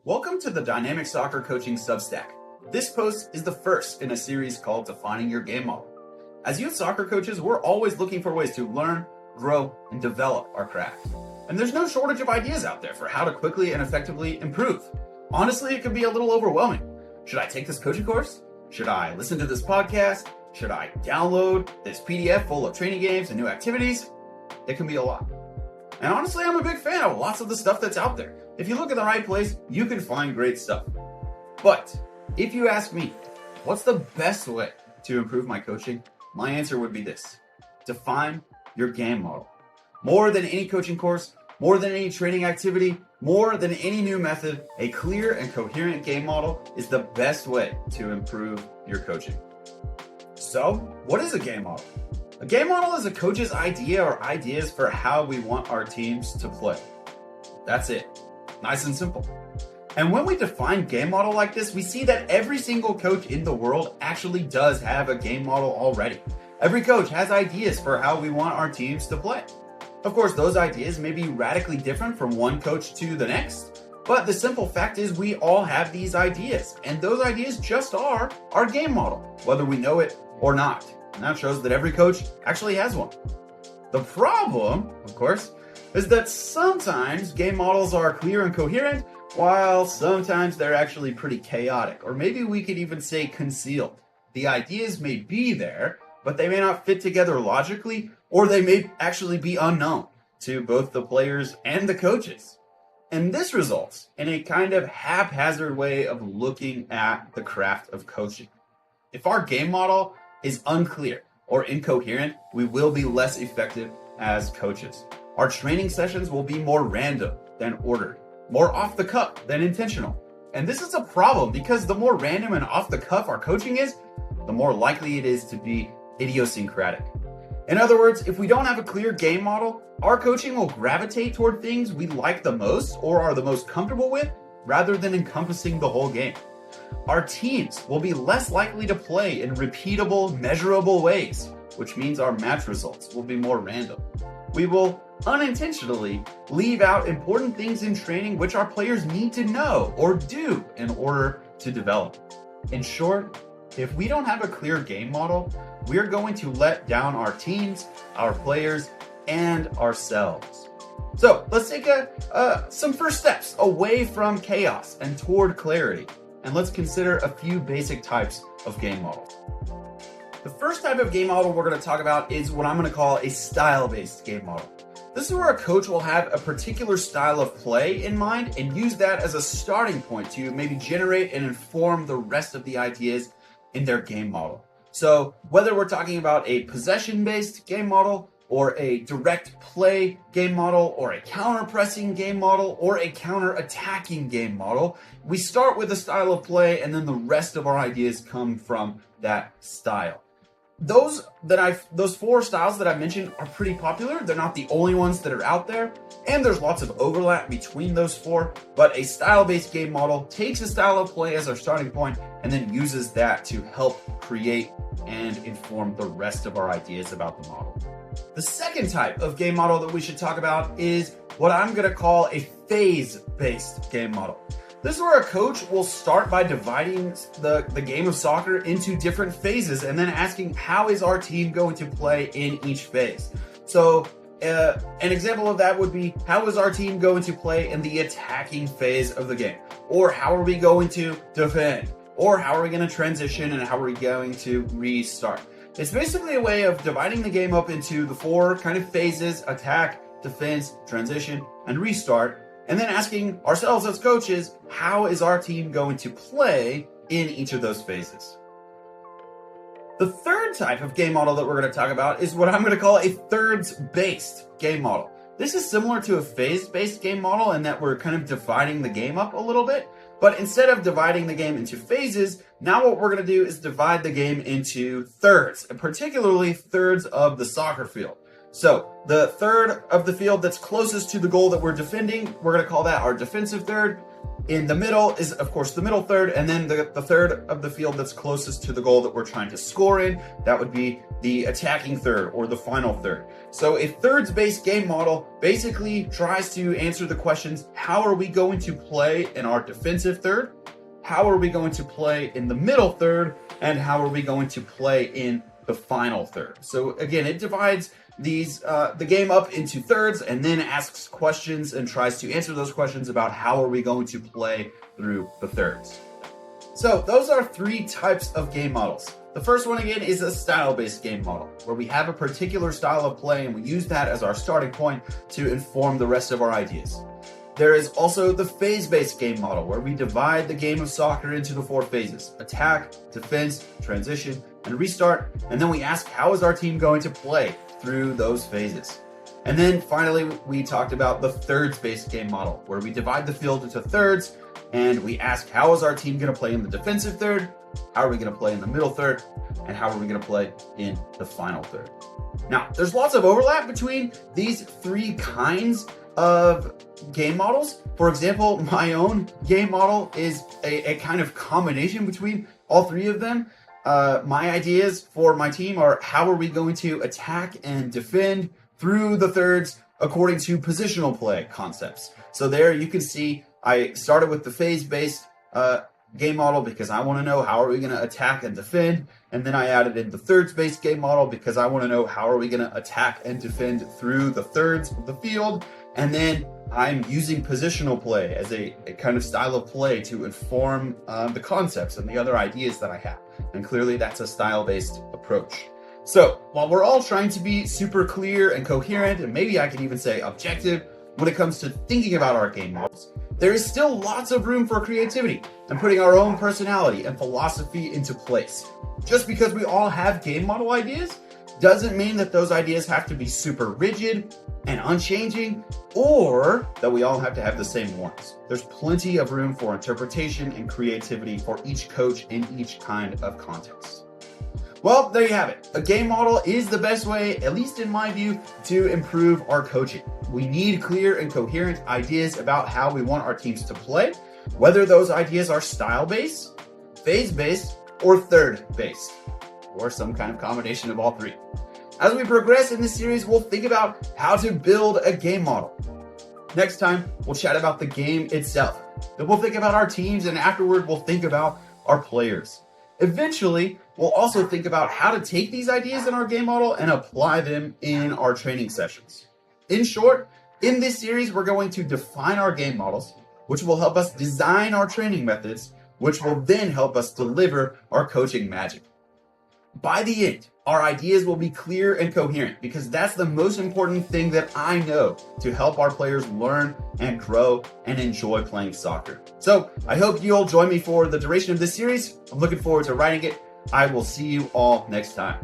Welcome to the Dynamic Soccer Coaching Substack. This post is the first in a series called Defining Your Game Model. As youth soccer coaches, we're always looking for ways to learn, grow, and develop our craft. And there's no shortage of ideas out there for how to quickly and effectively improve. Honestly, it can be a little overwhelming. Should I take this coaching course? Should I listen to this podcast? Should I download this PDF full of training games and new activities? It can be a lot. And honestly, I'm a big fan of lots of the stuff that's out there. If you look in the right place, you can find great stuff. But if you ask me, what's the best way to improve my coaching? My answer would be this: define your game model. More than any coaching course, more than any training activity, more than any new method, a clear and coherent game model is the best way to improve your coaching. So, what is a game model? A game model is a coach's idea or ideas for how we want our teams to play. That's it. Nice and simple. And when we define game model like this, we see that every single coach in the world actually does have a game model already. Every coach has ideas for how we want our teams to play. Of course, those ideas may be radically different from one coach to the next, but the simple fact is we all have these ideas, and those ideas just are our game model, whether we know it or not. And that shows that every coach actually has one. The problem, of course, is that sometimes game models are clear and coherent, while sometimes they're actually pretty chaotic, or maybe we could even say concealed. The ideas may be there, but they may not fit together logically, or they may actually be unknown to both the players and the coaches. And this results in a kind of haphazard way of looking at the craft of coaching. If our game model is unclear or incoherent, we will be less effective as coaches. Our training sessions will be more random than ordered, more off the cuff than intentional. And this is a problem because the more random and off the cuff our coaching is, the more likely it is to be idiosyncratic. In other words, if we don't have a clear game model, our coaching will gravitate toward things we like the most or are the most comfortable with, rather than encompassing the whole game. Our teams will be less likely to play in repeatable, measurable ways, which means our match results will be more random. We will unintentionally leave out important things in training which our players need to know or do in order to develop. In short, if we don't have a clear game model, we're going to let down our teams, our players, and ourselves. So let's take some first steps away from chaos and toward clarity. And let's consider a few basic types of game models. The first type of game model we're going to talk about is what I'm going to call a style-based game model. This is where a coach will have a particular style of play in mind and use that as a starting point to maybe generate and inform the rest of the ideas in their game model. So whether we're talking about a possession-based game model, or a direct play game model, or a counter-pressing game model, or a counter-attacking game model, we start with a style of play and then the rest of our ideas come from that style. Those four styles that I mentioned are pretty popular. They're not the only ones that are out there, and there's lots of overlap between those four, but a style-based game model takes a style of play as our starting point and then uses that to help create and inform the rest of our ideas about the model. The second type of game model that we should talk about is what I'm going to call a phase-based game model. This is where a coach will start by dividing the game of soccer into different phases and then asking, how is our team going to play in each phase? So an example of that would be, how is our team going to play in the attacking phase of the game? Or how are we going to defend? Or how are we going to transition and how are we going to restart? It's basically a way of dividing the game up into the four kind of phases: attack, defense, transition, and restart, and then asking ourselves as coaches, how is our team going to play in each of those phases? The third type of game model that we're going to talk about is what I'm going to call a thirds-based game model. This is similar to a phase-based game model in that we're kind of dividing the game up a little bit, but instead of dividing the game into phases, now what we're going to do is divide the game into thirds, and particularly thirds of the soccer field. So the third of the field that's closest to the goal that we're defending, we're going to call that our defensive third. In the middle is, of course, the middle third, and then the third of the field that's closest to the goal that we're trying to score in, that would be the attacking third or the final third. So a thirds-based game model basically tries to answer the questions, how are we going to play in our defensive third? How are we going to play in the middle third? And how are we going to play in the final third? So again, it divides the game up into thirds and then asks questions and tries to answer those questions about how are we going to play through the thirds. So those are three types of game models. The first one again is a style-based game model where we have a particular style of play and we use that as our starting point to inform the rest of our ideas. There is also the phase-based game model where we divide the game of soccer into the 4 phases: attack, defense, transition, and restart. And then we ask, how is our team going to play through those phases? And then finally, we talked about the thirds-based game model where we divide the field into thirds and we ask, how is our team going to play in the defensive third? How are we going to play in the middle third? And how are we going to play in the final third? Now, there's lots of overlap between these three kinds of game models. For example, my own game model is a kind of combination between all three of them. My ideas for my team are, how are we going to attack and defend through the thirds according to positional play concepts. So there you can see I started with the phase-based game model because I want to know how are we going to attack and defend, and then I added in the thirds-based game model because I want to know how are we going to attack and defend through the thirds of the field, and then I'm using positional play as a kind of style of play to inform the concepts and the other ideas that I have, and clearly that's a style-based approach. So while we're all trying to be super clear and coherent, and maybe I can even say objective when it comes to thinking about our game models, there is still lots of room for creativity and putting our own personality and philosophy into place. Just because we all have game model ideas doesn't mean that those ideas have to be super rigid and unchanging, or that we all have to have the same ones. There's plenty of room for interpretation and creativity for each coach in each kind of context. Well, there you have it. A game model is the best way, at least in my view, to improve our coaching. We need clear and coherent ideas about how we want our teams to play, whether those ideas are style-based, phase-based, or third-based, or some kind of combination of all three. As we progress in this series, we'll think about how to build a game model. Next time, we'll chat about the game itself. Then we'll think about our teams, and afterward, we'll think about our players. Eventually, we'll also think about how to take these ideas in our game model and apply them in our training sessions. In short, in this series, we're going to define our game models, which will help us design our training methods, which will then help us deliver our coaching magic. By the end, our ideas will be clear and coherent because that's the most important thing that I know to help our players learn and grow and enjoy playing soccer. So I hope you'll join me for the duration of this series. I'm looking forward to writing it. I will see you all next time.